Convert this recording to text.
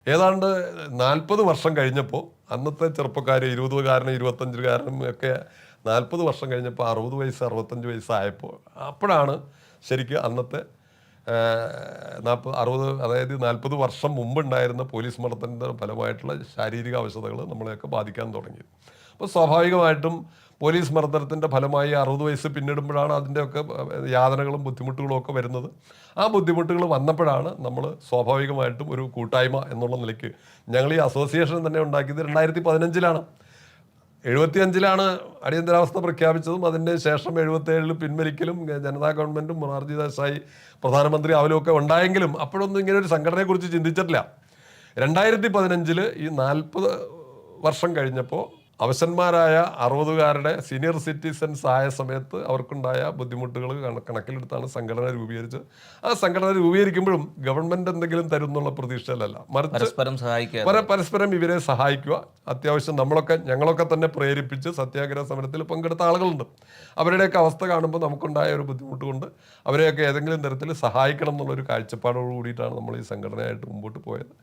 ഏതാണ്ട് 40 വർഷം കഴിഞ്ഞപ്പോൾ അന്നത്തെ ചെറുപ്പക്കാർ 20കാരനും 25കാരനും ഒക്കെ 40 വർഷം കഴിഞ്ഞപ്പോൾ 60 വയസ്സ് 65 വയസ്സായപ്പോൾ അപ്പോഴാണ് ശരിക്കും അന്നത്തെ 60 അതായത് 40 വർഷം മുമ്പുണ്ടായിരുന്ന പോലീസ് മർദ്ദനത്തിൻ്റെ ഫലമായിട്ടുള്ള ശാരീരിക അവശതകൾ നമ്മളെയൊക്കെ ബാധിക്കാൻ തുടങ്ങി. അപ്പോൾ സ്വാഭാവികമായിട്ടും പോലീസ് മർദ്ദനത്തിൻ്റെ ഫലമായി 60 വയസ്സ് പിന്നിടുമ്പോഴാണ് അതിൻ്റെയൊക്കെ യാതനകളും ബുദ്ധിമുട്ടുകളും ഒക്കെ വരുന്നത്. ആ ബുദ്ധിമുട്ടുകൾ വന്നപ്പോഴാണ് നമ്മൾ സ്വാഭാവികമായിട്ടും ഒരു കൂട്ടായ്മ എന്നുള്ള നിലയ്ക്ക് ഞങ്ങൾ ഈ അസോസിയേഷൻ തന്നെ ഉണ്ടാക്കിയത് 2015-ലാണ്. 75-ലാണ് അടിയന്തരാവസ്ഥ പ്രഖ്യാപിച്ചതും അതിൻ്റെ ശേഷം 77-ൽ പിൻവലിക്കലും ജനതാ ഗവൺമെൻറ്റും മൊറാർജി ദേശായി പ്രധാനമന്ത്രി അവലുമൊക്കെ ഉണ്ടായെങ്കിലും അപ്പോഴൊന്നും ഇങ്ങനെ ഒരു സംഘടനയെക്കുറിച്ച് ചിന്തിച്ചിട്ടില്ല. 2015-ൽ ഈ 40 വർഷം കഴിഞ്ഞപ്പോൾ അവശന്മാരായ 60കാരുടെ സീനിയർ സിറ്റിസൺസ് ആയ സമയത്ത് അവർക്കുണ്ടായ ബുദ്ധിമുട്ടുകൾ കണക്കിലെടുത്താണ് സംഘടന രൂപീകരിച്ചത്. ആ സംഘടന രൂപീകരിക്കുമ്പോഴും ഗവൺമെൻറ് എന്തെങ്കിലും തരും എന്നുള്ള പ്രതീക്ഷയിലല്ല, മറിച്ച് പരസ്പരം ഇവരെ സഹായിക്കുക. അത്യാവശ്യം ഞങ്ങളൊക്കെ തന്നെ പ്രേരിപ്പിച്ച് സത്യാഗ്രഹ സമരത്തിൽ പങ്കെടുത്ത ആളുകളുണ്ട്. അവരുടെയൊക്കെ അവസ്ഥ കാണുമ്പോൾ നമുക്കുണ്ടായ ഒരു ബുദ്ധിമുട്ട് കൊണ്ട് അവരെയൊക്കെ ഏതെങ്കിലും തരത്തിൽ സഹായിക്കണം എന്നുള്ളൊരു കാഴ്ചപ്പാടോട് കൂടിയിട്ടാണ് നമ്മൾ ഈ സംഘടനയായിട്ട് മുമ്പോട്ട് പോയത്.